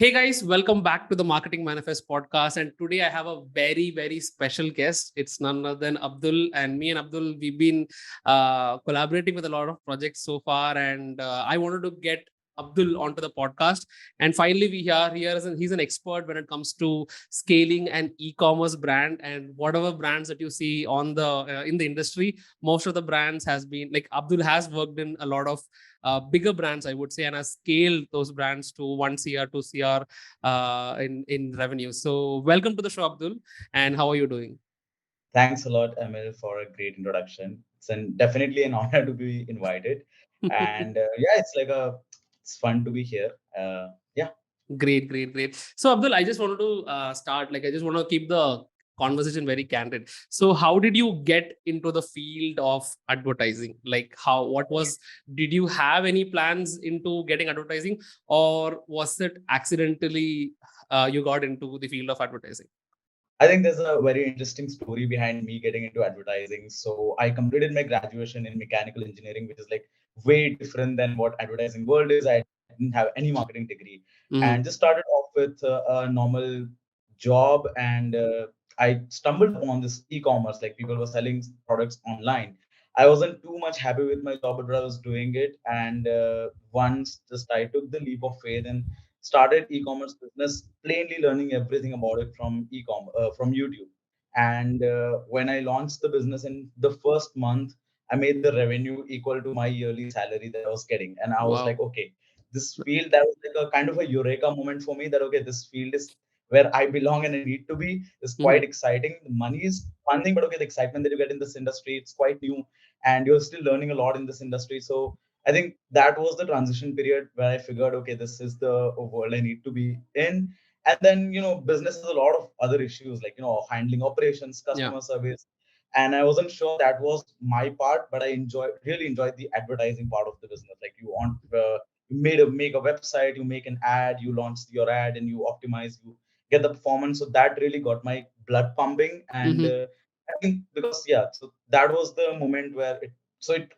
Hey guys, welcome back to the Marketing Manifest podcast. And today I have a very, very special guest. It's none other than Abdul. And me and Abdul, we've been collaborating with a lot of projects so far. And I wanted to get Abdul onto the podcast. And finally, we are here. He's an expert when it comes to scaling an e-commerce brand, and whatever brands that you see on the in the industry. Most of the brands has been like Abdul has worked in a lot of bigger brands, I would say, and has scaled those brands to 1 CR, 2 CR in revenue. So, welcome to the show, Abdul. And how are you doing? Thanks a lot, Emil, for a great introduction. Definitely an honor to be invited, and yeah, it's fun to be here. Yeah, Great, great, great. So, Abdul, I just wanted to start. Like, I just want to keep the conversation very candid. So, how did you get into the field of advertising? Like, what was, did you have any plans into getting advertising, or was it accidentally you got into the field of advertising? I think there's a very interesting story behind me getting into advertising. So I completed my graduation in mechanical engineering, which is like way different than what advertising world is. I didn't have any marketing degree, and Mm-hmm. just started off with a normal job. And I stumbled upon this e-commerce, like people were selling products online. I wasn't too much happy with my job, but I was doing it. And once just I took the leap of faith and started e-commerce business, plainly learning everything about it from from YouTube. And when I launched the business in the first month, I made the revenue equal to my yearly salary that I was getting. And I was like, Wow. okay, this field, that was like a kind of a eureka moment for me, that okay, this field is where I belong and I need to be. Is quite Mm-hmm. exciting. The money is one thing, but okay, the excitement that you get in this industry, it's quite new, and you're still learning a lot in this industry. So I think that was the transition period where I figured, okay, this is the world I need to be in. And then, business has a lot of other issues, like, handling operations, Yeah. customer service. And I wasn't sure that was my part, but really enjoyed the advertising part of the business. Like you make a website, you make an ad, you launch your ad, and you optimize, you get the performance. So that really got my blood pumping. And Mm-hmm. I think because, yeah, so that was the moment where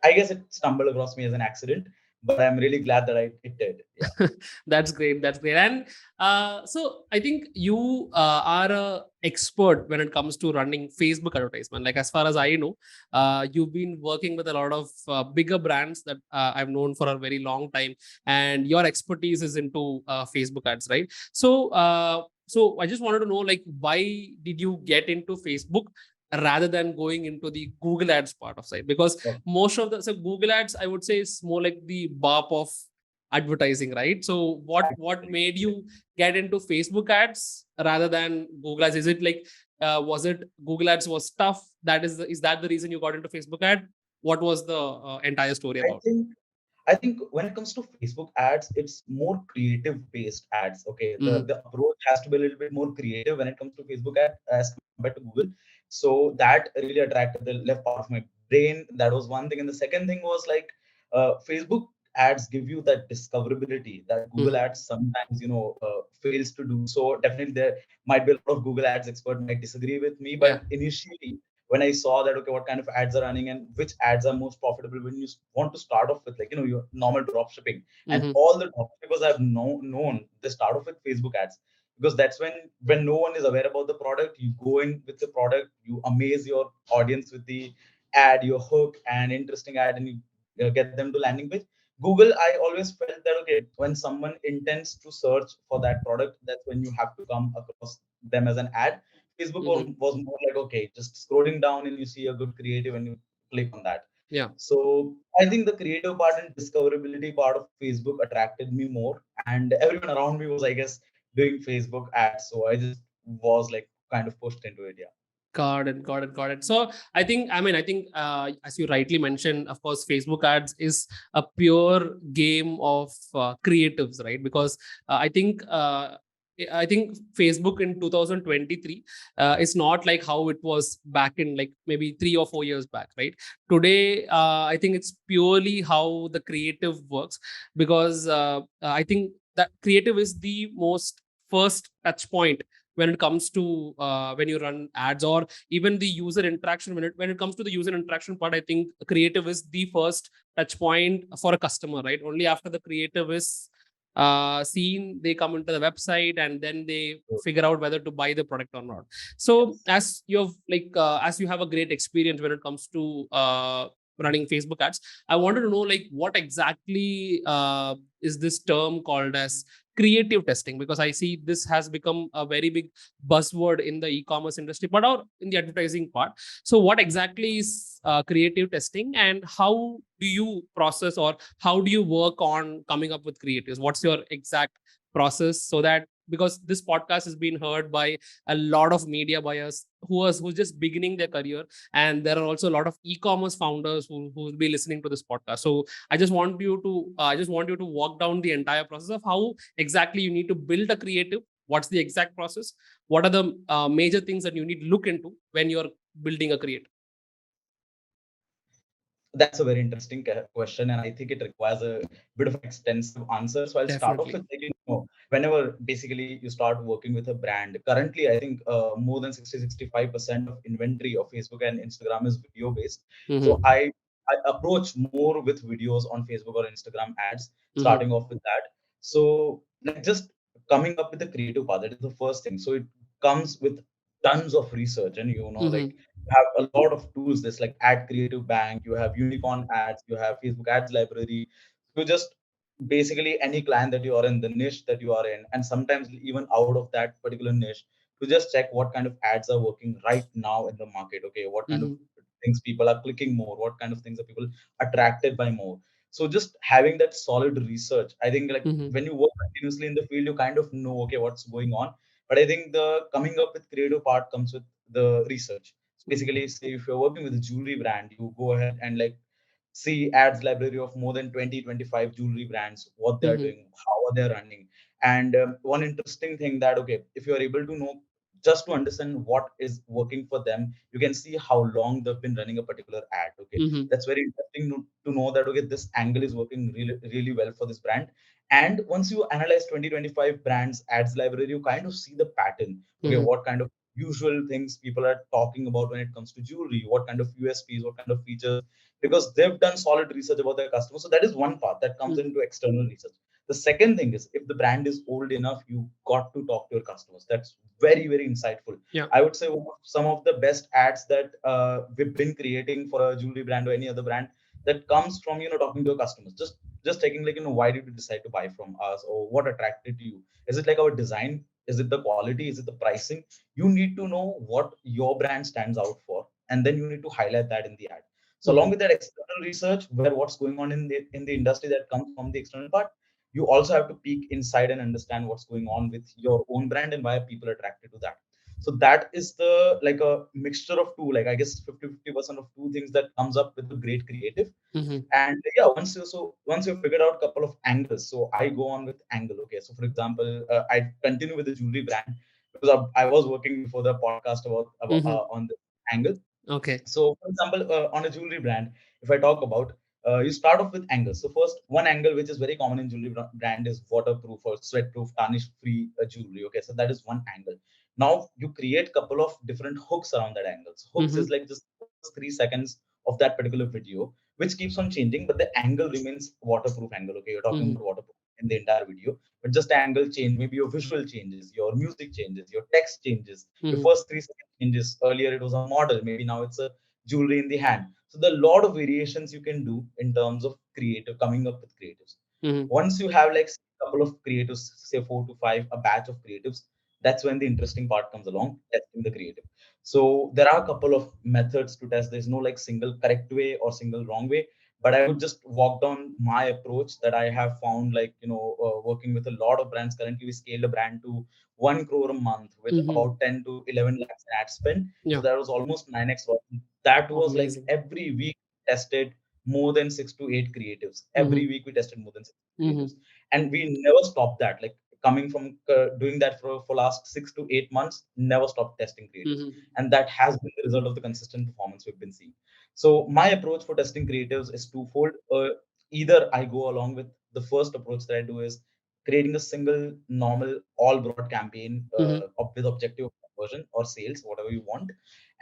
I guess it stumbled across me as an accident, but I'm really glad that it did. Yeah. That's great. That's great. And so I think you are a expert when it comes to running Facebook advertisement. Like as far as I know, you've been working with a lot of bigger brands that I've known for a very long time, and your expertise is into Facebook ads, right? So I just wanted to know, like, why did you get into Facebook rather than going into the Google ads part of site? Because So most of the Google ads, I would say, is more like the BAP of advertising, right? So what absolutely. made you get into Facebook ads rather than Google ads? Is it like was it Google ads was tough? Is that the reason you got into Facebook ad? What was the entire story I about? think I think when it comes to Facebook ads, it's more creative based ads. Okay, Mm-hmm. the approach has to be a little bit more creative when it comes to Facebook ad as compared to Google. So that really attracted the left part of my brain. That was one thing, and the second thing was like Facebook ads give you that discoverability that Google Mm-hmm. ads sometimes fails to do. So definitely there might be a lot of Google ads expert might disagree with me, Yeah. but initially when I saw that, okay, what kind of ads are running and which ads are most profitable when you want to start off with, like, your normal drop shipping. And Mm-hmm. all the drop shippers I've known, they start off with Facebook ads, because that's when no one is aware about the product, you go in with the product, you amaze your audience with the ad, your hook and interesting ad, and you get them to landing page. Google, I always felt that, okay, when someone intends to search for that product, that's when you have to come across them as an ad. Facebook Mm-hmm. was more like, okay, just scrolling down and you see a good creative and you click on that. Yeah. So I think the creative part and discoverability part of Facebook attracted me more, and everyone around me was, I guess, doing Facebook ads. So I just was like kind of pushed into it. Yeah. Got it, got it, got it. So I think, as you rightly mentioned, of course, Facebook ads is a pure game of creatives, right? Because I think Facebook in 2023 is not like how it was back in like maybe 3 or 4 years back, right? Today, I think it's purely how the creative works, because I think that creative is the most first touch point when it comes to when you run ads, or even the user interaction. When it comes to the user interaction part, I think creative is the first touch point for a customer, right? Only after the creative is seen, they come into the website, and then they figure out whether to buy the product or not. So Yes. as you have a great experience when it comes to running Facebook ads, I wanted to know, like, what exactly is this term called as creative testing? Because I see this has become a very big buzzword in the e-commerce industry, but or in the advertising part. So what exactly is creative testing, and how do you process, or how do you work on coming up with creatives? What's your exact process, so that, because this podcast is being heard by a lot of media buyers who's just beginning their career, and there are also a lot of e-commerce founders who will be listening to this podcast. So I just want you to walk down the entire process of how exactly you need to build a creative. What's the exact process? What are the major things that you need to look into when you're building a creative? That's a very interesting question, and I think it requires a bit of extensive answer. So I'll start off Definitely. with, like, whenever basically you start working with a brand. Currently, I think more than 60-65% of inventory of Facebook and Instagram is video based. So Mm-hmm. I approach more with videos on Facebook or Instagram ads, Mm-hmm. starting off with that. So, like, just coming up with the creative part, that is the first thing. So it comes with tons of research, and like, Mm-hmm. you have a lot of tools. This, like, Ad Creative Bank, you have Unicorn Ads, you have Facebook Ads Library. You just basically any client that you are in, the niche that you are in, and sometimes even out of that particular niche, to just check what kind of ads are working right now in the market. Okay, what kind of Mm-hmm. things people are clicking more, what kind of things are people attracted by more. So just having that solid research, I think, like, Mm-hmm. when you work continuously in the field, you kind of know, okay, what's going on. But I think the coming up with creative part comes with the research. Basically, say if you're working with a jewelry brand, you go ahead and, like, see ads library of more than 20-25 jewelry brands, what they're Mm-hmm. doing, how are they running. And one interesting thing, that, okay, if you're able to know, just to understand what is working for them, you can see how long they've been running a particular ad. Okay, Mm-hmm. that's very interesting to know that, okay, this angle is working really really well for this brand. And once you analyze 20-25 brands ads library, you kind of see the pattern. Okay, Mm-hmm. what kind of usual things people are talking about when it comes to jewelry, what kind of USPs, what kind of features, because they've done solid research about their customers. So that is one part that comes Mm-hmm. into external research. The second thing is, if the brand is old enough, you got to talk to your customers. That's very very insightful. Yeah. I would say some of the best ads that we've been creating for a jewelry brand or any other brand, that comes from, talking to your customers, just checking, like, why did you decide to buy from us, or what attracted you. Is it like our design? Is it the quality? Is it the pricing? You need to know what your brand stands out for, and then you need to highlight that in the ad. So along Mm-hmm. with that external research, where what's going on in the industry, that comes from the external part, you also have to peek inside and understand what's going on with your own brand and why people are attracted to that. So that is the, like, a mixture of two, like, I guess 50% of two things that comes up with a great creative. Mm-hmm. And yeah, once you figured out a couple of angles, so I go on with angle. Okay, so for example, I continue with the jewelry brand, because I was working before the podcast about Mm-hmm. on the angle. Okay. So, for example, on a jewelry brand, if I talk about, you start off with angles. So, first, one angle which is very common in jewelry brand is waterproof or sweat-proof, tarnish-free jewelry. Okay, so that is one angle. Now, you create couple of different hooks around that angle. So hooks Mm-hmm. is like just first 3 seconds of that particular video, which keeps on changing, but the angle remains waterproof angle. Okay, you're talking Mm-hmm. about waterproof in the entire video, but just the angle change, maybe your visual changes, your music changes, your text changes, your Mm-hmm. first 3 seconds changes. Earlier it was a model, maybe now it's a jewelry in the hand. So there are a lot of variations you can do in terms of creative, coming up with creatives. Mm-hmm. Once you have, like, a couple of creatives, say 4 to 5, a batch of creatives, that's when the interesting part comes along, testing the creative. So there are a couple of methods to test. There's no, like, single correct way or single wrong way, but I would just walk down my approach that I have found, like, working with a lot of brands. Currently we scaled a brand to 1 crore a month with Mm-hmm. about 10 to 11 lakhs in ad spend. So Yeah. that was almost 9x. That Oh, was, like, amazing. every week tested more than 6 to 8 creatives. Every Mm-hmm. week we tested more than 6 creatives, Mm-hmm. and we never stopped that. Like, coming from doing that for last 6 to 8 months, never stopped testing creatives, Mm-hmm. and that has been the result of the consistent performance we've been seeing. So my approach for testing creatives is twofold. Either I go along with the first approach that I do is creating a single normal all broad campaign Mm-hmm. with objective conversion or sales, whatever you want,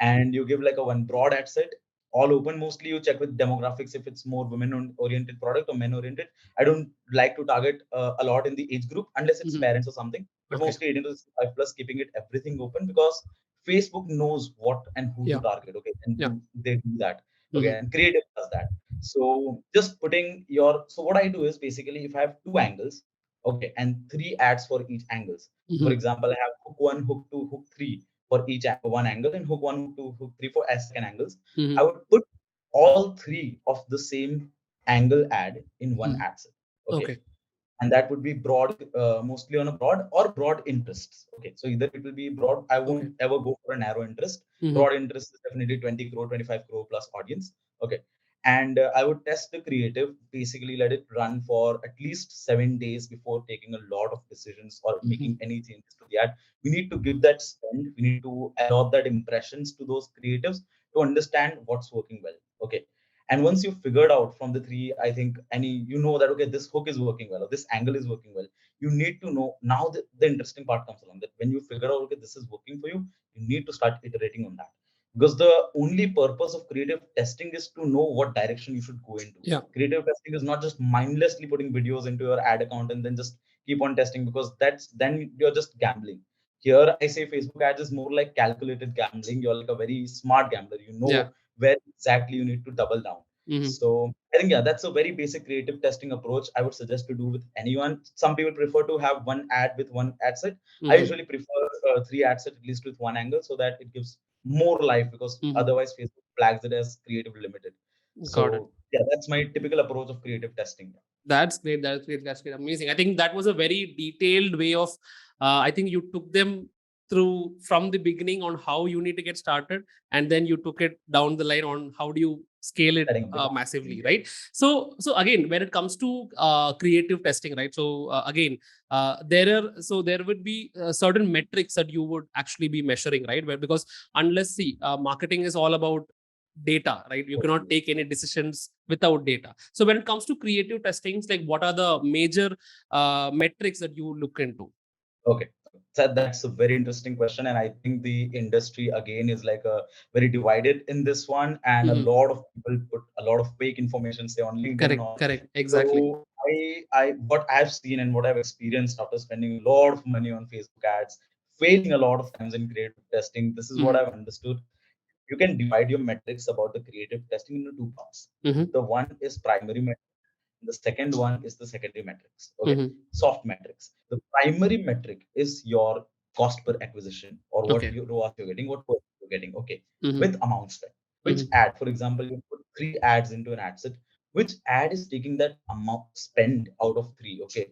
and you give, like, a one broad ad set, all open. Mostly you check with demographics if it's more women oriented product or men oriented. I don't like to target a lot in the age group unless it's Mhm. parents or something, but Okay. mostly 18 to 65 plus, keeping it everything open, because Facebook knows what and who to Yeah. target. Okay, and Yeah. they do that. Okay, Mhm. and creative does that. So just putting your, so what I do is basically if I have two angles, okay, and three ads for each angles. So for Mhm. example, I have hook one, hook two, hook three for each one angle, and hook one, hook two, hook three for as second angles. I Mhm. would put all three of the same angle ad in one Mhm. ad set. Okay, Okay. and that would be broad, mostly on a broad or broad interests. Okay, so either it will be broad. I won't Okay. ever go for a narrow interest. Mhm. Broad interest is definitely 20 crore, 25 crore plus audience. Okay, and I would test the creative. Basically, let it run for at least 7 days before taking a lot of decisions or Mhm. making any changes to the ad. We need to give that spend. We need to allot that impressions to those creatives to understand what's working well. Okay, and once you figured out from the three, I think any, you know that okay, this hook is working well or this angle is working well. You need to know now, the interesting part comes along, that when you figure out okay, this is working for you, you need to start iterating on that. Because the only purpose of creative testing is to know what direction you should go into. Yeah. Creative testing is not just mindlessly putting videos into your ad account and then just keep on testing, because that's, then you're just gambling. Here I say Facebook ads is more like calculated gambling. You're like a very smart gambler. You Yeah. know where exactly you need to double down. Mhm. So I think, yeah, that's a very basic creative testing approach I would suggest to do with anyone. Some people prefer to have one ad with one ad set. I Mhm. usually prefer three ad set at least with one angle, so that it gives more life, because Mhm. otherwise Facebook flags it as creative limited. Got it. So yeah, that's my typical approach of creative testing. That's great. That's great. That's great. Amazing. I think that was a very detailed way of. I think you took them through from the beginning on how you need to get started, and then you took it down the line on how do you scale it Setting up the massively, campaign. right? So again, when it comes to creative testing, right? So again, there would be certain metrics that you would actually be measuring, right? Where because unless see, marketing is all about data, right? You cannot take any decisions without data. So when it comes to creative testings, like what are the major metrics that you look into? Okay. So that's a very interesting question. And I think the industry again is like a very divided in this one. And a Mhm. lot of people put a lot of fake information, say on LinkedIn and Correct, all. correct, exactly. So what I've seen and what I've experienced after spending a lot of money on Facebook ads, failing a lot of times in creative testing, this is what Mhm. I've understood. You can divide your metrics about the creative testing into two parts. Mhm. The one is primary metrics. The second one is the secondary metrics. Okay, Mhm. soft metrics. The primary metric is your cost per acquisition, or what Okay. you ROAS you're getting, what purchase you're getting. Okay, Mhm. with amount spent. Which Mhm. ad, for example, you put three ads into an ad set. Which ad is taking that amount spend out of three? Okay,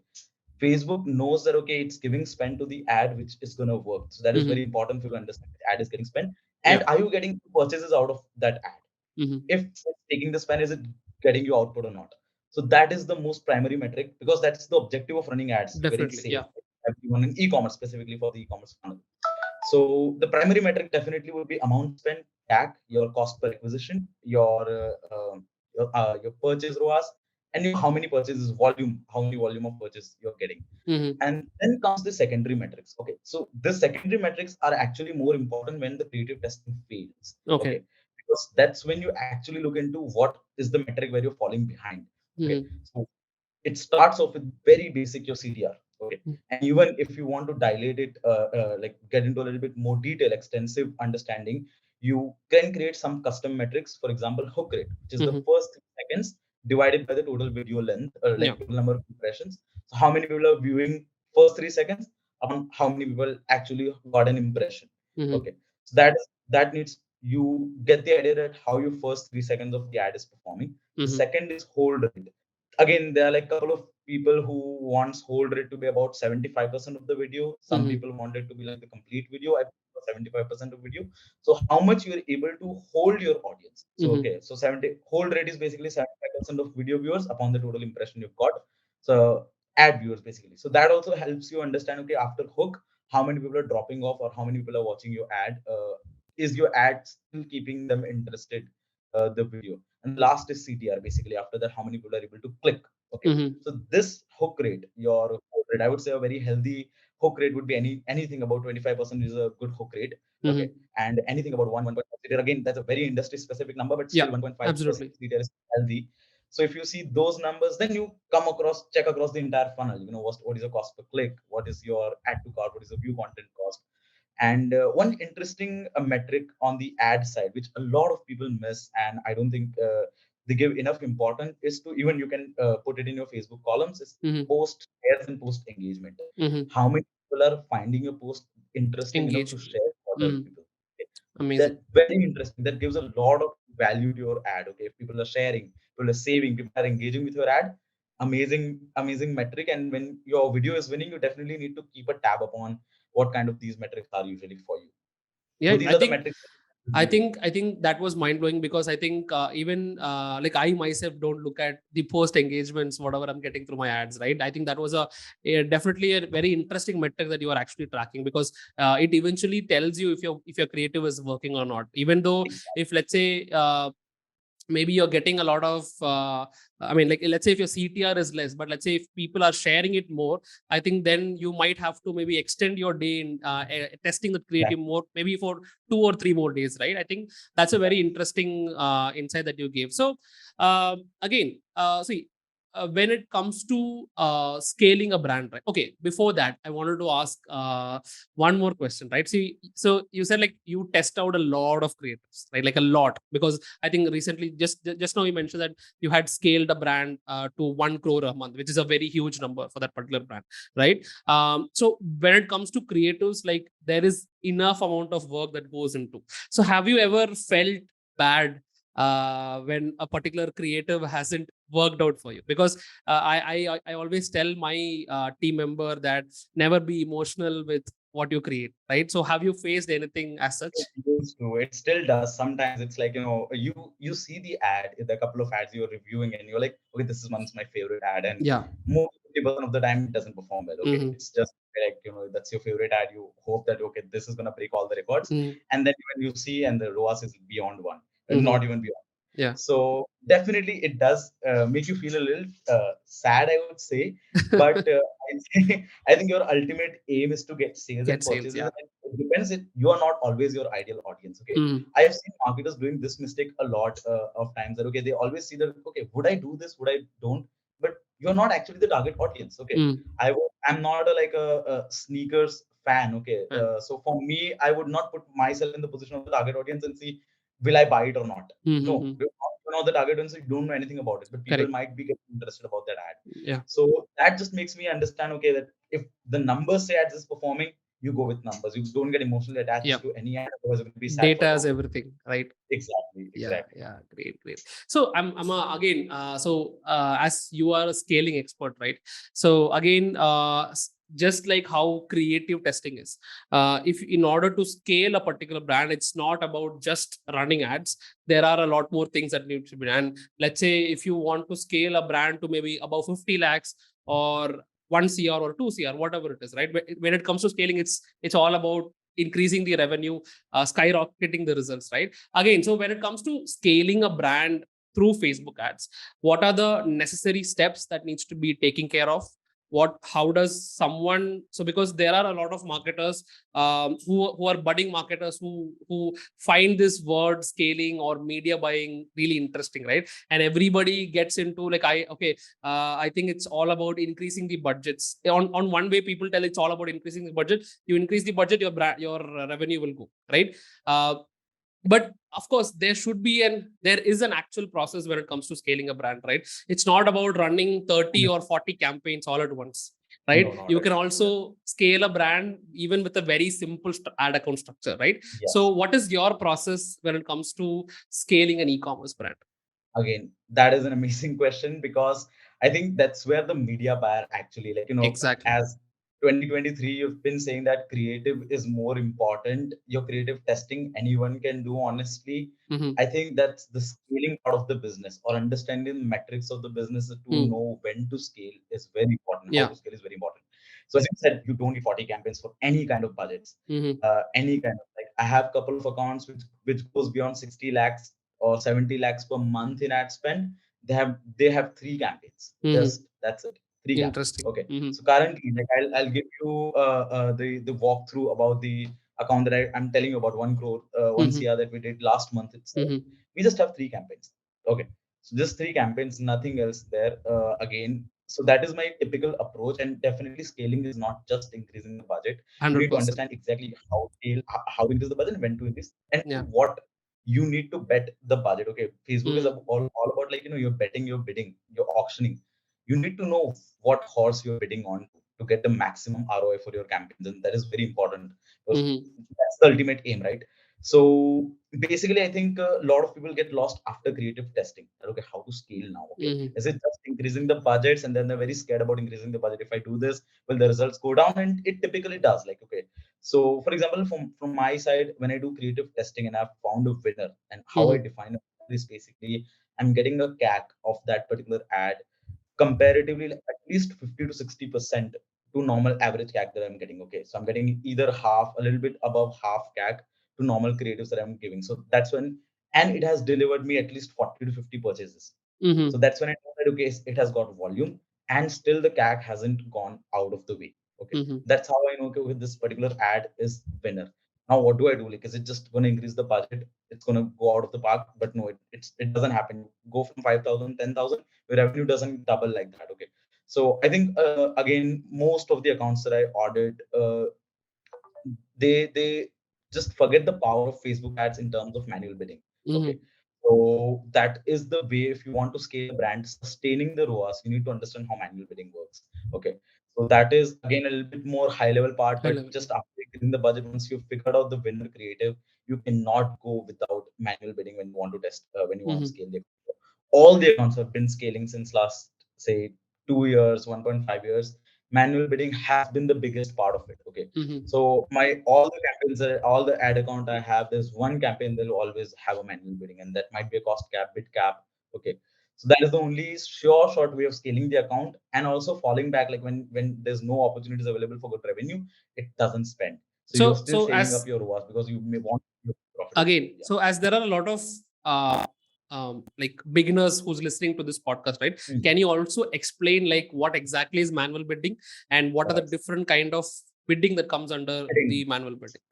Facebook knows that okay, it's giving spend to the ad which is going to work. So that is very Mhm. important for you to understand. The ad is getting spent, and Yeah. are you getting purchases out of that ad? Mhm. If it's taking the span, is it getting you output or not? So that is the most primary metric, because that's the objective of running ads, getting Definitely. sales. Yeah. Everyone in e-commerce, specifically for the e-commerce funnel. So the primary metric definitely would be amount spent, CAC, your cost per acquisition, your purchase ROAS, and your how many purchases volume, how many volume of purchase you're getting. Mhm. And then comes the secondary metrics. Okay, so the secondary metrics are actually more important when the creative testing fails. Okay. Okay, because that's when you actually look into what is the metric where you're falling behind. Okay, Mhm. so it starts off with very basic your CTR. Okay, Mhm. and even if you want to dilate it, like get into a little bit more detail, extensive understanding, you can create some custom metrics. For example, hook rate, which is the Mhm. first 3 seconds divided by the total video length, Yeah. like total number of impressions. So how many people are viewing first 3 seconds upon how many people actually got an impression. Mhm. Okay, so that needs, you get the idea that how your first 3 seconds of the ad is performing. The Mhm. second is hold rate. Again, there are like a couple of people who wants hold rate to be about 75% of the video. Some Mhm. people want it to be like the complete video. I prefer 75% of video. So how much you're able to hold your audience. So Mhm. okay, so 70 hold rate is basically 75% of video viewers upon the total impression you've got. So ad viewers basically. So that also helps you understand, okay, after hook, how many people are dropping off or how many people are watching your ad. Is your ad still keeping them interested, the video? And the last is CTR. Basically, after that, how many people are able to click? Okay, Mhm. so this hook rate, your hook rate, I would say a very healthy hook rate would be anything about 25% is a good hook rate. Okay. Mhm. And anything about 1.5 CTR, again, that's a very industry specific number, but Yeah, still 1.5 absolutely. CTR is healthy. So if you see those numbers, then you check across the entire funnel. You know, what is your cost per click? What is your add to cart? What is the view content cost? And one interesting metric on the ad side, which a lot of people miss, and I don't think they give enough importance, is to, even you can put it in your Facebook columns, is Mhm. post shares and post engagement. Mhm. How many people are finding your post interesting enough to Engagement. share for other Mhm. people? Okay. That Amazing. very interesting. That gives a lot of value to your ad. Okay, if people are sharing, people are saving, people are engaging with your ad, amazing metric. And when your video is winning, you definitely need to keep a tab upon what kind of these metrics are usually for you. So Yeah, these I are the think metrics that you I usually look. think I think that was mind blowing, because I think even like I myself don't look at the post engagements, whatever I'm getting through my ads, right? I think that was definitely a very interesting metric that you are actually tracking, because it eventually tells you if your creative is working or not. Even though, Exactly. if let's say maybe you're getting a lot of I mean, like, let's say if your CTR is less, but let's say if people are sharing it more, I think then you might have to maybe extend your day in testing the creative Exactly. more, maybe for 2 or 3 more days, right? I think that's a very Exactly. interesting insight that you gave. So again, see, when it comes to scaling a brand, right? Okay, before that, I wanted to ask one more question, right? See, so you said like you test out a lot of creatives, right? Like a lot, because I think recently, just now, you mentioned that you had scaled a brand to 1 crore a month, which is a very huge number for that particular brand, right? So when it comes to creatives, like there is enough amount of work that goes into. So have you ever felt bad when a particular creative hasn't worked out for you? Because I always tell my team member that never be emotional with what you create, right? So have you faced anything as such? It used to. It still does. Sometimes it's like, you see the ad, the couple of ads you're reviewing, and you're like, okay, this is one's my favorite ad, and Yeah. more 50% of the time it doesn't perform well. Okay, Mm-hmm. it's just like, that's your favorite ad. You hope that, okay, this is gonna break all the records, and then when you see, and the ROAS is beyond one, Mm-hmm. not even beyond. Yeah. So definitely it does make you feel a little sad, I would say. But I think your ultimate aim is to get sales Get and sales. purchases. Yeah. And it depends. You are not always your ideal audience. Okay, Mm-hmm. I have seen marketers doing this mistake a lot of times. That, okay, they always see that, okay, would I do this? Would I don't? But you're not actually the target audience. Okay, Mm-hmm. I'm not a sneakers fan. Okay, And so for me, I would not put myself in the position of the target audience and see, will I buy it or not? No, mm-hmm. you're not the target audience. You don't know anything about it, but people Correct. might be getting interested about that ad. Yeah. So that just makes me understand, okay, that if the numbers say ads is performing, you go with numbers. You don't get emotionally Yeah. attached to any ad, otherwise you're going to be sad for Data a is long. everything, right? Exactly, Yeah, exactly. yeah, great. So I'm again, so as you are a scaling expert, right? So again, just like how creative testing is, if in order to scale a particular brand, it's not about just running ads. There are a lot more things that need to be done. Let's say if you want to scale a brand to maybe above 50 lakhs or 1 CR or 2 CR, whatever it is, right? When it comes to scaling, it's all about increasing the revenue, skyrocketing the results, right? Again, so when it comes to scaling a brand through Facebook ads, what are the necessary steps that needs to be taken care of? What How does someone, so because there are a lot of marketers who are budding marketers who find this word scaling or media buying really interesting, right? And everybody gets into like, I think it's all about increasing the budgets. On one way, people tell it's all about increasing the budget. You increase the budget, your revenue will go, right? uh, but of course there is an actual process when it comes to scaling a brand, right? It's not about running 30 or 40 campaigns all at once, No, right? not You at can all. also scale a brand even with a very simple ad account structure, right? So Yes. what is your process when it comes to scaling an e-commerce brand? Again, that is an amazing question, because I think that's where the media buyer actually, like, Exactly. as 2023, you've been saying that creative is more important. Your creative testing, anyone can do, honestly. Mm-hmm. I think that's the scaling part of the business, or understanding the metrics of the business to Mm. know when to scale is very important. How Yeah. to scale is very important. So as you said, you don't need 40 campaigns for any kind of budgets. Mm-hmm. Any kind of, like, I have a couple of accounts which goes beyond 60 lakhs or 70 lakhs per month in ad spend. They have 3 campaigns. Mm-hmm. Just that's it. Three campaigns. Interesting. Okay. So currently, like I'll give you the walkthrough about the account that I'm telling you about 1 crore, 1 CR that we did last month itself. We just have 3 campaigns. Okay. So just 3 campaigns, nothing else there. Again, so that is my typical approach, and definitely scaling is not just increasing the budget. You need to 100%. understand exactly how to increase the budget and when to increase, and Yeah. what you need to bet the budget. Okay, Facebook is Mm. all about, like, you're betting, you're bidding, you're auctioning. You need to know what horse you're bidding on to get the maximum ROI for your campaigns, and that is very important because that's the ultimate aim, right? So basically, I think a lot of people get lost after creative testing. Okay, how to scale now? Okay, is it just increasing the budgets, and then they're very scared about increasing the budget? If I do this, will the results go down? And it typically does. Like, okay, so for example, from my side, when I do creative testing and I've found a winner, and how I define a winner is basically I'm getting a CAC of that particular ad comparatively, like, at least 50 to 60% to normal average CAC that I'm getting. Okay, so I'm getting either half, a little bit above half CAC to normal creatives that I'm giving. So that's when, and it has delivered me at least 40 to 50 purchases. So that's when I know that, okay, it has got volume, and still the CAC hasn't gone out of the way. Okay, that's how I know, okay, with this particular ad is winner. Now what do I do? Like, is it just going to increase the budget? It's going to go out of the park? But no, it doesn't happen. Go from 5,000, 10,000, your revenue doesn't double like that. Okay, so I think again, most of the accounts that I audit, they just forget the power of Facebook ads in terms of manual bidding. Okay. So that is the way, if you want to scale a brand, sustaining the ROAS, you need to understand how manual bidding works. Okay. So that is again a little bit more high level part, High but level. just after getting the budget, once you've figured out the winner creative, you cannot go without manual bidding when you want to test, when you want to scale the. All the accounts have been scaling since last, say, 2 years, 1.5 years. Manual bidding has been the biggest part of it. Okay. So my all the campaigns, all the ad account I have, there's one campaign that will always have a manual bidding, and that might be a cost cap, bid cap. Okay. So that is the only short way of scaling the account, and also falling back, like when there's no opportunities available for good revenue, it doesn't spend. So you're So, still so saving up as your ROAS because you may want to be profitable. again, Yeah. so as there are a lot of like beginners who's listening to this podcast, right? Can you also explain like what exactly is manual bidding and what are the different kind of bidding that comes under the manual bidding?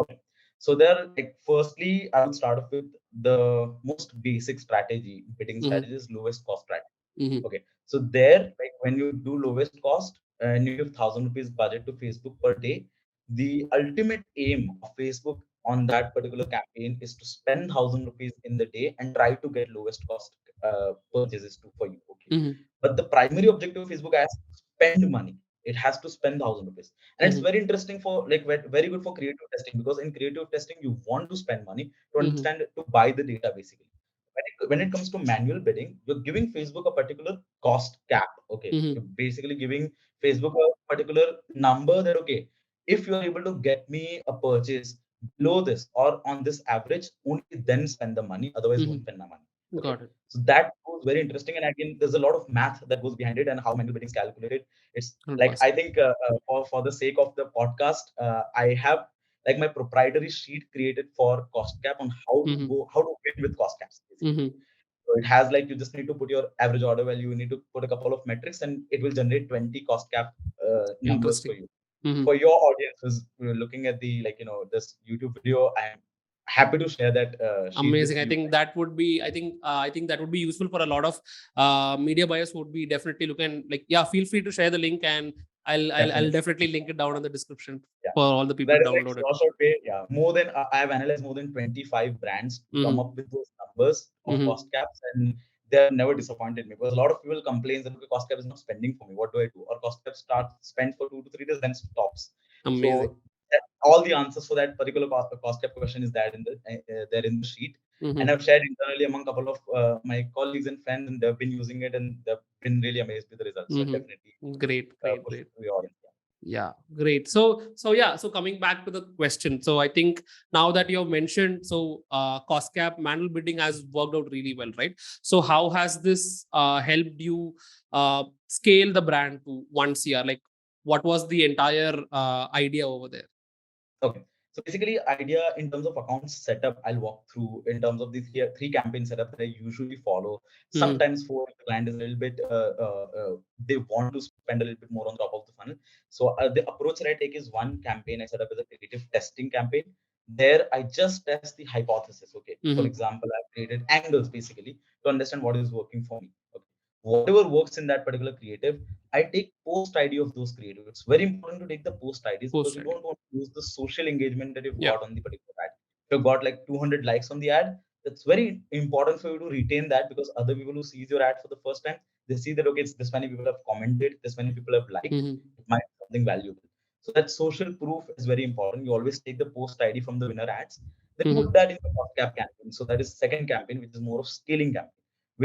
Okay. So there, like, firstly, I would start off with the most basic strategy. Bidding strategy is lowest cost strategy. Okay. So there, like, when you do lowest cost and you give 1,000 rupees budget to Facebook per day, the ultimate aim of Facebook on that particular campaign is to spend 1,000 rupees in the day and try to get lowest cost purchases for you. Okay. But the primary objective of Facebook is to spend money. It has to spend 1,000 rupees, and it's very interesting for, like, very good for creative testing, because in creative testing you want to spend money to understand, to buy the data basically. When it comes to manual bidding, you're giving Facebook a particular cost cap. Okay, you're basically giving Facebook a particular number that, okay, if you are able to get me a purchase below this or on this average, only then spend the money, otherwise don't spend my money. Okay, Got it. so that was very interesting, and again, there's a lot of math that goes behind it and how manual bidding is calculated. It's like, I 100%. think, for the sake of the podcast, I have, like, my proprietary sheet created for cost cap on how to bid with cost caps basically. So it has, like, you just need to put your average order value, you need to put a couple of metrics, and it will generate 20 cost cap numbers for Interesting. you. For your audiences who are looking at the, like, this YouTube video, I'm happy to share that sheet with Amazing. I you. think that would be, I think that would be useful for a lot of media buyers who would be definitely looking, like, yeah, feel free to share the link and I'll Definitely. definitely link it down in the description Yeah. for all the people That to is like download it. short way. Yeah. More than I have analyzed more than 25 brands to come up with those numbers of cost caps, and they have never disappointed me, because a lot of people complain that, okay, cost cap is not spending for me. What do I do? Or cost cap starts spend for 2 to 3 days, then stops. Amazing. So all the answers for that particular cost cap question is that in the there in the sheet, and I've shared internally among a couple of my colleagues and friends, and they've been using it and they've been really amazed with the results. So I'll definitely Great, great, push great. it to the audience. Yeah, great. So coming back to the question. So I think now that you have mentioned, so cost cap manual bidding has worked out really well, right? So how has this helped you scale the brand to 1 CR? Like, what was the entire idea over there? Okay. So basically, idea in terms of account setup, I'll walk through in terms of the three campaign setup that I usually follow. Mm-hmm. Sometimes for the client is a little bit, they want to spend a little bit more on top of the funnel. So the approach that I take is one campaign I set up as a creative testing campaign. There, I just test the hypothesis. Okay, for Mm-hmm. example, I've created angles basically to understand what is working for me. Okay, whatever works in that particular creative, I take post ID of those creative. It's very important to take the post IDs because Post you ready. don't want to use the social engagement that you've Yeah. got on the particular ad. If you've got like 200 likes on the ad, it's very important for you to retain that because other people who sees your ad for the first time, they see that okay, it's this many people have commented, this many people have liked, Mm-hmm. it might be something valuable. So that social proof is very important. You always take the post ID from the winner ads, then put Mm-hmm. that in the top cap campaign. So that is second campaign, which is more of scaling campaign,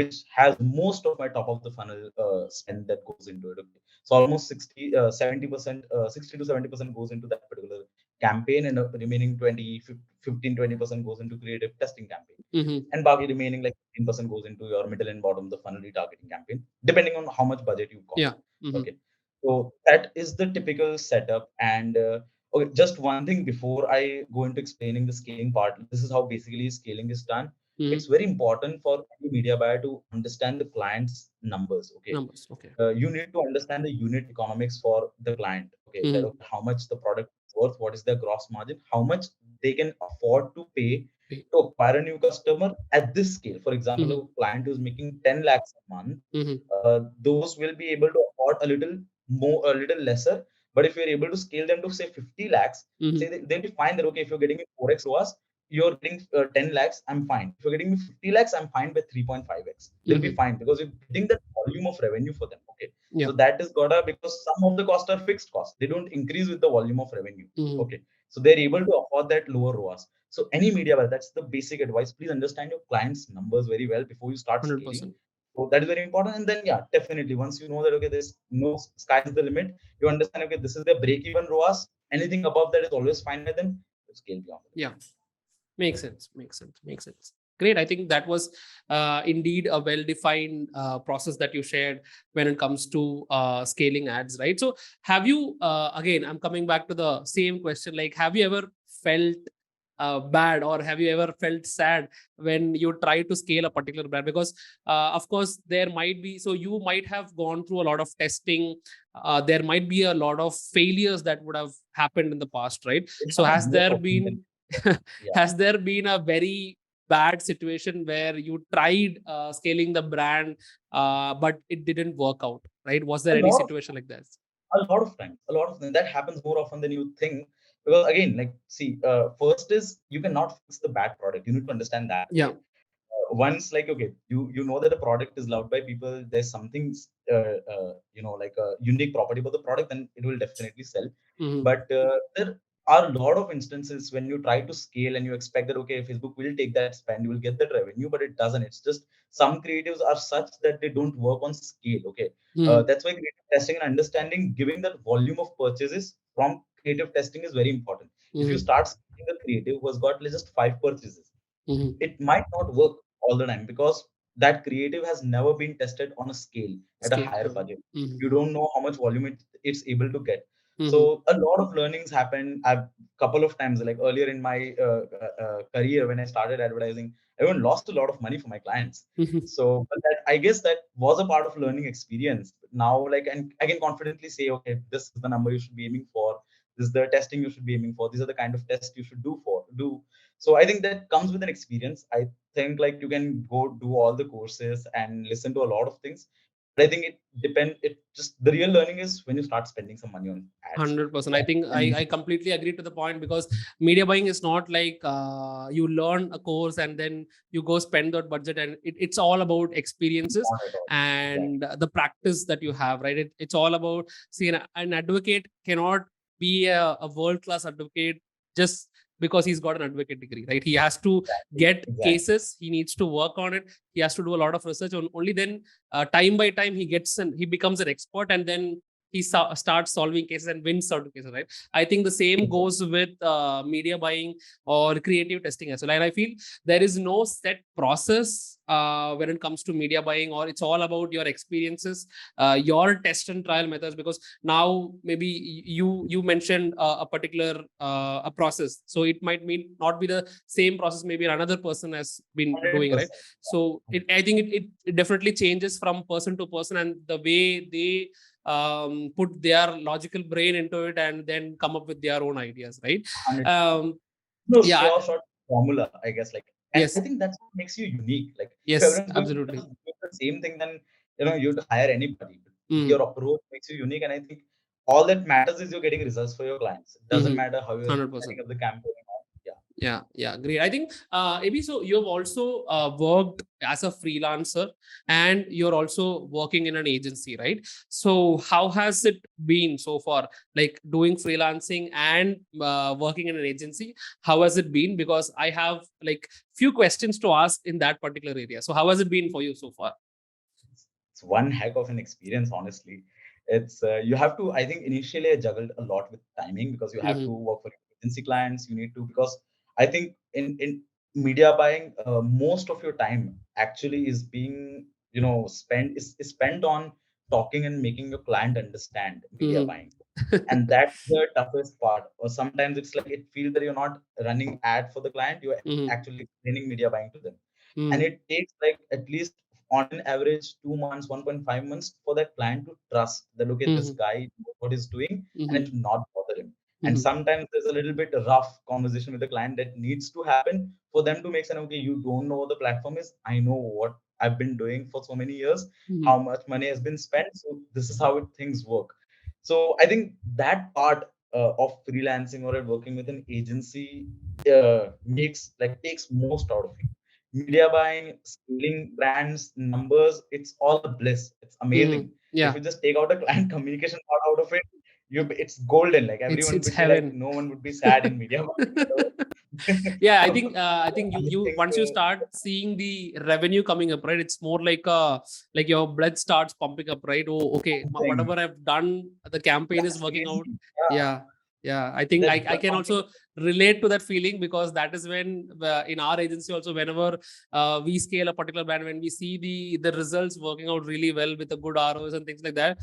which has most of my top of the funnel spend that goes into it. Okay. So almost 70%, 60 to 70% goes into that particular campaign, and remaining 15-20% goes into creative testing campaign. Mm-hmm. And Baki remaining like 15% goes into your middle and bottom the funnel retargeting campaign, depending on how much budget you've got. Yeah. Mm-hmm. Okay. So that is the typical setup. And okay, just one thing before I go into explaining the scaling part. This is how basically scaling is done. It's Mm-hmm. very important for any media buyer to understand the client's numbers. Okay, Numbers. Okay. you need to understand the unit economics for the client. Okay, that Mm-hmm. okay, how much the product is worth, what is their gross margin, how much they can afford to pay to acquire a new customer at this scale. For example, Mm-hmm. a client who's making 10 lakhs a month, Mm-hmm. those will be able to afford a little more, a little lesser. But if you're able to scale them to say 50 lakhs, Mm-hmm. say they'll be fine that okay, if you're getting me 4x ROAS, you're getting 10 lakhs, I'm fine. If you're getting me 50 lakhs, I'm fine with 3.5x. They'll be Mm-hmm. fine because you're getting that volume of revenue for them. Okay. Yeah. So that is gotta because some of the costs are fixed costs. They don't increase with the volume of revenue. Mm-hmm. Okay. So they're able to afford that lower ROAS. So any media buyer, that's the basic advice. Please understand your clients' numbers very well before you start scaling. 100%. So that is very important. And then yeah, definitely once you know that okay, there's no sky is the limit, you understand okay, this is their break-even ROAS. Anything above that is always fine with them. Scale beyond that. Yeah. Makes sense. Makes sense. Makes sense. Great. I think that was indeed a well-defined process that you shared when it comes to scaling ads, right? So, have you again? I'm coming back to the same question. Like, have you ever felt bad, or have you ever felt sad when you try to scale a particular brand? Because, of course, there might be. So, you might have gone through a lot of testing. There might be a lot of failures that would have happened in the past, right? It So, happens has most there often than been yeah. has there been a very bad situation where you tried scaling the brand, but it didn't work out, right? Was there A any lot of situation like this? a lot of times that happens more often than you think. Because again, like see, first is you cannot fix the bad product. You need to understand that. Yeah. Okay, once like okay, you know that the product is loved by people. There's something like a unique property about the product, then it will definitely sell. Mm-hmm. But there are a lot of instances when you try to scale and you expect that okay, Facebook will take that spend, you will get that revenue, but it doesn't. It's just some creatives are such that they don't work on scale. Okay, Mm-hmm. that's why creative testing and understanding giving that volume of purchases from creative testing is very important. If you Mm-hmm. start seeing a creative who has got let's just 5 purchases, Mm-hmm. it might not work all the time because that creative has never been tested on a scale at a Scale. higher Mm-hmm. budget. Mm-hmm. You don't know how much volume it's able to get. Mm-hmm. So a lot of learnings happen. I've couple of times, like earlier in my career when I started advertising, I even lost a lot of money for my clients. Mm-hmm. So, but that I guess that was a part of learning experience. Now, like, and I can confidently say, okay, this is the number you should be aiming for. This is the testing you should be aiming for. These are the kind of tests you should do. So I think that comes with an experience. I think like you can go do all the courses and listen to a lot of things. But I think it just the real learning is when you start spending some money on ads. 100%. I That's think when you I completely agree to the point, because media buying is not like you learn a course and then you go spend that budget, and it's all about experiences not at all. Exactly. and the practice that you have, right? It's all about, see, an advocate cannot be a world-class advocate just because he's got an advocate degree, right? He has to get Exactly. cases, he needs to work on it, he has to do a lot of research, and only then time by time he becomes an expert, and then he starts solving cases and wins certain cases, right? I think the same goes with media buying or creative testing as well. And I feel there is no set process when it comes to media buying, or it's all about your experiences, your test and trial methods. Because now maybe you mentioned a particular a process, so it might mean not be the same process maybe another person has been doing, right? 100%. So I think it definitely changes from person to person, and the way they put their logical brain into it and then come up with their own ideas, right? 100%. um No yeah. sure short formula, I guess. Like, and I Yes. think that's what makes you unique. Like, if Yes, everyone's going to absolutely. just do the same thing, then you'd hire anybody. But your Mm-hmm. approach makes you unique, and I think all that matters is you're getting results for your clients. It doesn't Mm-hmm. matter how you're 100%. setting up the campaign. Yeah, Yeah, great. I think, Abhi, so you've also worked as a freelancer, and you're also working in an agency, right? So how has it been so far, like doing freelancing and working in an agency? How has it been? Because I have like few questions to ask in that particular area. So how has it been for you so far? it's one heck of an experience, honestly. It's you have to. I think initially I juggled a lot with timing because you have to Mm-hmm. work for agency clients. You need to, because I think in media buying, most of your time actually is being spent is spent on talking and making your client understand media Mm-hmm. buying, and that's the toughest part. Or sometimes it's like it feels that you're not running ad for the client, you're Mm-hmm. actually explaining media buying to them, and Mm-hmm. it takes like at least on an average 2 months, 1.5 months for that client to trust that look at this Mm-hmm. guy knows what he's doing, and it Mm-hmm. will not bother him. And Mm-hmm. sometimes there's a little bit rough conversation with the client that needs to happen for them to make sense. Okay, you don't know what the platform is. I know what I've been doing for so many years, how Mm-hmm. much money has been spent. So this is how things work. So I think that part of freelancing or working with an agency makes like takes most out of you. Media buying, scaling brands, numbers, it's all a bliss. It's Mm-hmm. amazing. If Yeah, you just take out the client communication part out of it, it's golden. Like everyone it's would be like, heaven. no one would be sad in media buying. Yeah, So, I think you I once you think start seeing the revenue coming up, right, it's more like your blood starts pumping up, right? Oh, okay, something whatever I've done, the campaign is that's working crazy. out. Yeah, Yeah. Yeah, I think I that can pumping. also relate to that feeling, because that is when in our agency also, whenever we scale a particular brand, when we see the results working out really well with the good ROs and things like that,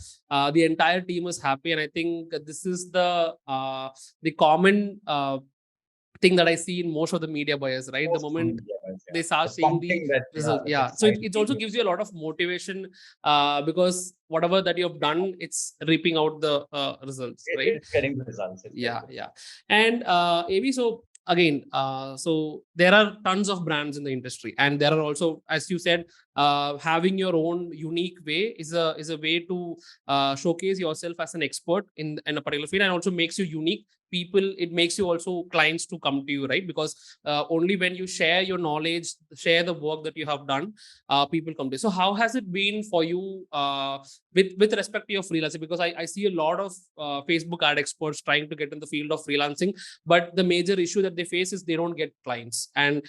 the entire team is happy. And I think this is the common thing that I see in most of the media buyers, right? The Most of moment media buys, they yeah. start The seeing the pumping that, yeah, results, that yeah. So it exciting. also gives you a lot of motivation, because whatever that you've done, it's reaping out the results, right? It's getting the results. It's getting Yeah, the yeah. results. And Avi, so again, so there are tons of brands in the industry, and there are also, as you said, having your own unique way is a way to showcase yourself as an expert in a particular field, and also makes you unique. People, it makes you also clients to come to you, right? Because only when you share your knowledge, share the work that you have done, people come to you. So how has it been for you with respect to your freelancing? Because I see a lot of Facebook ad experts trying to get in the field of freelancing, but the major issue that they face is they don't get clients. And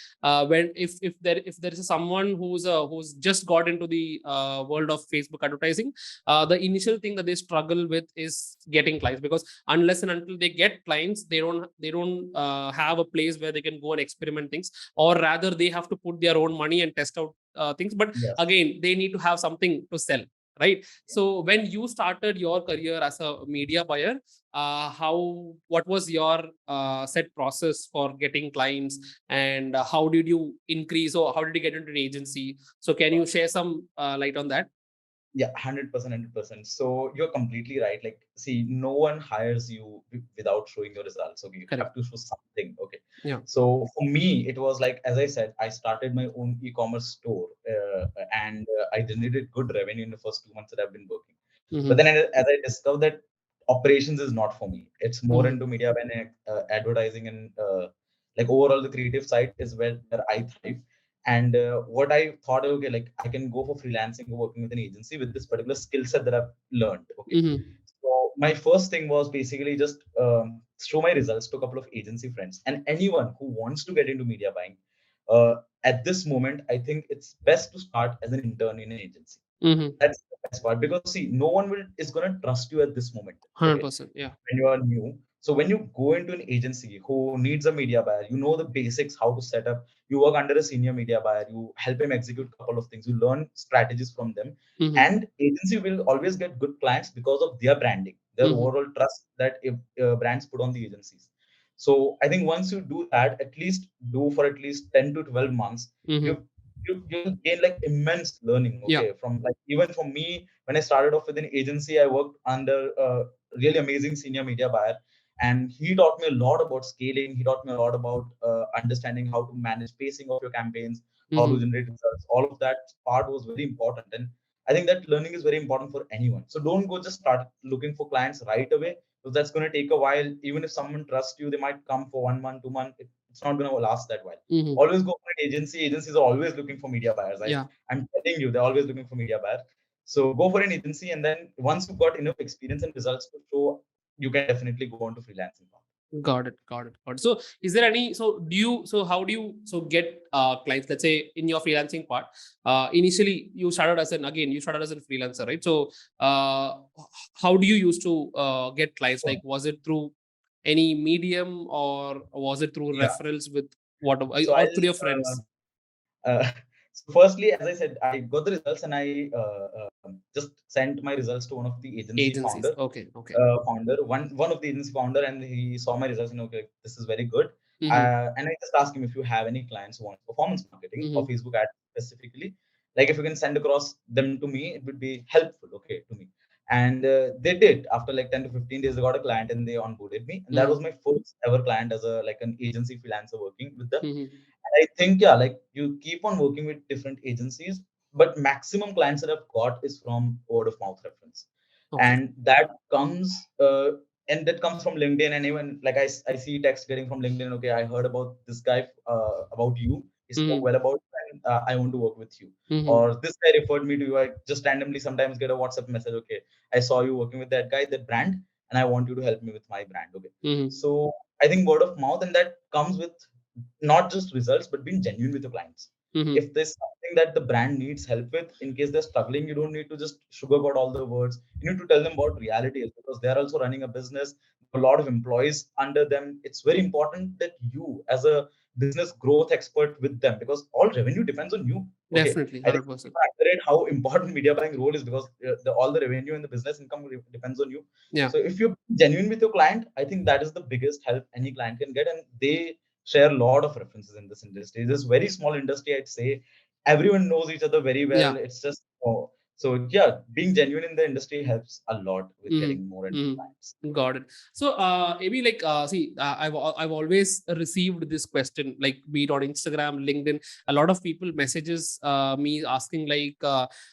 when if there is someone who's just got into the world of Facebook advertising, the initial thing that they struggle with is getting clients, because unless and until they get clients, they don't have a place where they can go and experiment things, or rather they have to put their own money and test out things. But Yes. again, they need to have something to sell, right? So when you started your career as a media buyer, how what was your set process for getting clients, and how did you increase, or how did you get into an agency? So can you share some light on that? Yeah, 100%, 100%. So you're completely right. Like, see, no one hires you without showing your results. Okay, you have Correct. to show something. Okay. Yeah. So for me, it was like, as I said, I started my own e-commerce store, and I generated good revenue in the first 2 months that I've been working. But Mm-hmm. then, as I discovered that operations is not for me. It's more Mm-hmm. into media and advertising, and like overall the creative side is where I thrive. And what I thought, okay, like I can go for freelancing or working with an agency with this particular skill set that I've learned. Okay. Mm-hmm. So my first thing was basically just show my results to a couple of agency friends and anyone who wants to get into media buying. At this moment, I think it's best to start as an intern in an agency. Mm-hmm. That's the best part, because see, no one will is gonna trust you at this moment. Okay, 100%. Yeah. when you are new. So when you go into an agency who needs a media buyer, you know the basics, how to set up. You work under a senior media buyer. You help him execute a couple of things. You learn strategies from them, Mm-hmm. and agency will always get good clients because of their branding, their Mm-hmm. overall trust that if brands put on the agencies. So I think once you do that, at least do for at least 10 to 12 months, Mm-hmm. you you'll gain like immense learning. Yeah. Okay, from like even for me, when I started off with an agency, I worked under a really amazing senior media buyer, and he taught me a lot about scaling. He taught me a lot about understanding how to manage pacing of your campaigns, how to Mm-hmm. generate results. All of that part was very important, and I think that learning is very important for anyone. So don't go just start looking for clients right away, because that's going to take a while. Even if someone trusts you, they might come for 1 month, 2 months. It's not going to last that while. Mm-hmm. Always go for an agency. Agencies are always looking for media buyers. Yeah. I'm telling you, they're always looking for media buyers. So go for an agency, and then once you've got enough experience and results to show, you can definitely go on to freelancing. Got it. Got it. Got it. So, is there any? So, do you? So, how do you? So, get clients? Let's say in your freelancing part, initially you started as an again you started as a freelancer, right? So, how do you used to get clients? So, Like, was it through any medium or was it through yeah. referrals with what So or through your friends? uh, so firstly, as I said, I got the results, and I just sent my results to one of the agency Agencies. Okay. Okay. one of the agency founder, and he saw my results and okay, this is very good. Mm-hmm. And I just asked him if you have any clients who want performance marketing or Mm-hmm. Facebook ads specifically, like if you can send across them to me, it would be helpful, okay, to me. And they did. After like 10 to 15 days, they got a client and they onboarded me, and that Mm-hmm. was my first ever client as a like an agency freelancer working with them. Mm-hmm. I think, yeah, like you keep on working with different agencies, but maximum clients that I've got is from word of mouth reference, Okay. and that comes from LinkedIn. And even like I see text getting from LinkedIn. Okay, I heard about this guy, about you. He spoke Mm-hmm. well about you, and I want to work with you. Mm-hmm. Or this guy referred me to you. I just randomly sometimes get a WhatsApp message. Okay, I saw you working with that guy, that brand, and I want you to help me with my brand. Okay, Mm-hmm. so I think word of mouth, and that comes with not just results, but being genuine with your clients. Mm-hmm. If there's something that the brand needs help with, in case they're struggling, you don't need to just sugarcoat all the words. You need to tell them what reality is, because they're also running a business, a lot of employees under them. It's very important that you, as a business growth expert with them, because all revenue depends on you. Okay, Definitely. I think 100%. people underrate how important media buying role is, because all the revenue and the business income depends on you. Yeah. So if you're genuine with your client, I think that is the biggest help any client can get, and they share a lot of references in this industry. This very small industry, I'd say. Everyone knows each other very well. Yeah. It's just so yeah, being genuine in the industry helps a lot with getting more and more Mm-hmm. clients. Got it. So, maybe like, see, I've always received this question, like be it on Instagram, LinkedIn. A lot of people messages me asking like,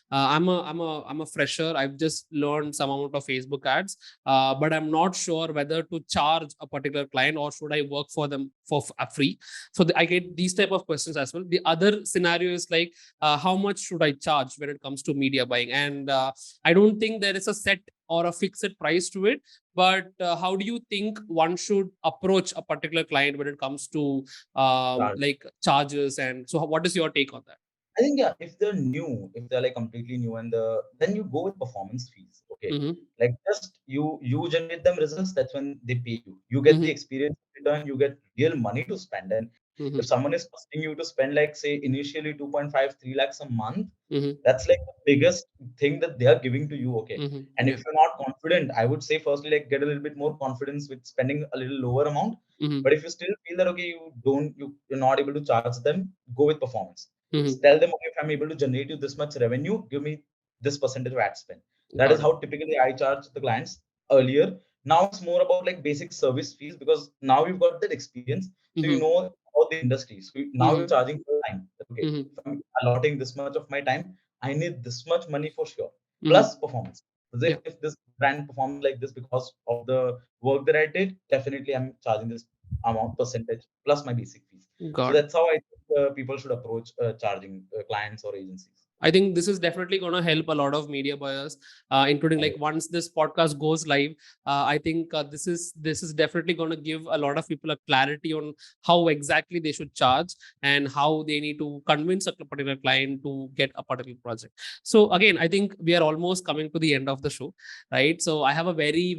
I'm a fresher. I've just learned some amount of Facebook ads, but I'm not sure whether to charge a particular client or should I work for them for free. So I get these type of questions as well. The other scenario is like, how much should I charge when it comes to media buying? And I don't think there is a set or a fixed price to it, but how do you think one should approach a particular client when it comes to like charges? And so what is your take on that? I think, yeah, if they're new, if they're like completely new, and then you go with performance fees. Okay, Mm-hmm. like just you generate them results. That's when they pay you. You get the Mm-hmm. experience return. You get real money to spend. And if Mm-hmm. someone is asking you to spend like say initially 2.5 3 lakhs a month, Mm-hmm. that's like the biggest thing that they are giving to you. Okay, Mm-hmm. and Yeah. if you're not confident, I would say firstly like get a little bit more confidence with spending a little lower amount. Mm-hmm. But if you still feel that okay, you're not able to charge them, go with performance. Mm-hmm. Tell them, okay, if I'm able to generate you this much revenue, give me this percentage of ad spend. That is Got it. how typically I charge the clients earlier. Now it's more about like basic service fees, because now you've got that experience, so you Mm-hmm. know about the industry. So now you're Mm-hmm. charging for time. Okay, Mm-hmm. if I'm allotting this much of my time, I need this much money for sure, Mm-hmm. plus performance. So Yeah. if this brand performs like this because of the work that I did, definitely I'm charging this amount percentage plus my basic fees. So Got it. that's how I think people should approach charging clients or agencies. I think this is definitely going to help a lot of media buyers, including like once this podcast goes live. I think this is definitely going to give a lot of people a clarity on how exactly they should charge and how they need to convince a particular client to get a particular project. So again, I think we are almost coming to the end of the show, right? So I have a very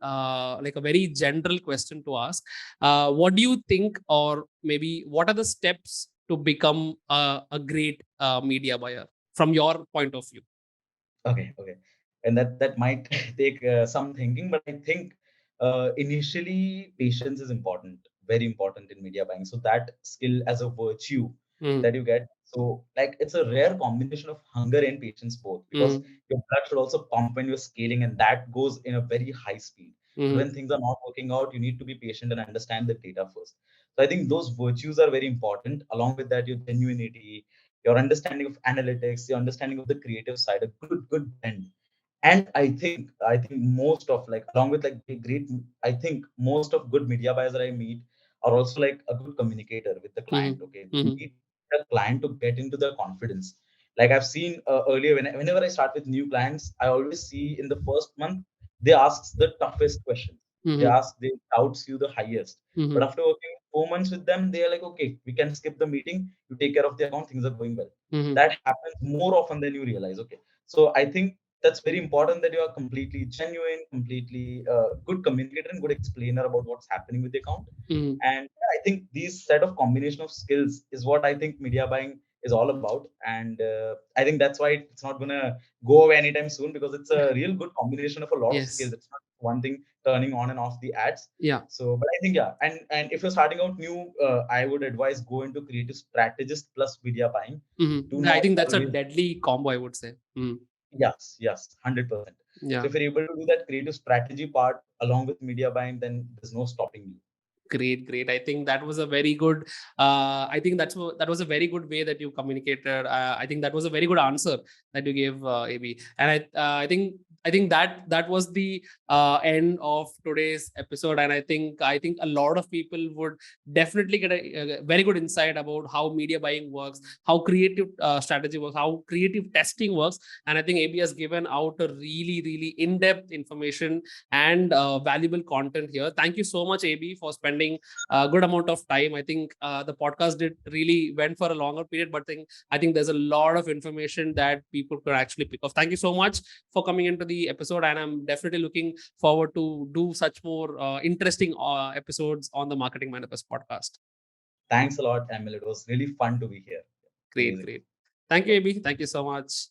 like a very general question to ask. What do you think, or maybe what are the steps to become a great media buyer from your point of view? Okay. And that might take some thinking, but I think initially patience is important, very important in media buying. So that skill as a virtue Mm, that you get. So like it's a rare combination of hunger and patience both, because mm, your blood should also pump when you're scaling, and that goes in a very high speed. So mm, when things are not working out, you need to be patient and understand the data first. So I think those virtues are very important. Along with that, your genuinity, your understanding of analytics, your understanding of the creative side, a good blend. And I think most of, like, along with like the great, I think most of good media buyers that I meet are also like a good communicator with the client. mm, Okay, they mm, need the client to get into their confidence. Like I've seen earlier, whenever I start with new clients, I always see in the first month they ask the toughest questions. mm, They doubts you the highest. But mm, after working 4 months with them, they are like, okay, we can skip the meeting. You take care of the account. Things are going well. mm, That happens more often than you realize. Okay, so I think that's very important that you are completely genuine, completely good communicator and good explainer about what's happening with the account. mm, And yeah, I think these set of combination of skills is what I think media buying is all about. And I think that's why it's not gonna go away anytime soon, because it's a real good combination of a lot of skills. yes. It's not one thing turning on and off the ads. Yeah. So, but I think yeah, and if you're starting out new, I would advise go into creative strategist plus media buying. Do I not think that's a always. deadly combo, I would say. Yes, 100%. So Yeah. if you're able to do that creative strategy part along with media buying, then there's no stopping you. Great, great. I think that was a very good. I think that was a very good way that you communicated. I think that was a very good answer that you gave, AB. And I think that was the end of today's episode. And I think a lot of people would definitely get a very good insight about how media buying works, how creative strategy works, how creative testing works. And I think AB has given out a really in depth information and valuable content here. Thank you so much, AB, for spending a good amount of time. I think the podcast did really went for a longer period, but I think there's a lot of information that people could actually pick up. Thank you so much for coming into the episode, and I'm definitely looking forward to do such more interesting episodes on the Marketing Manifest podcast. Thanks a lot, Emil. It was really fun to be here. Great, Amazing. great. Thank you, AB. Thank you so much.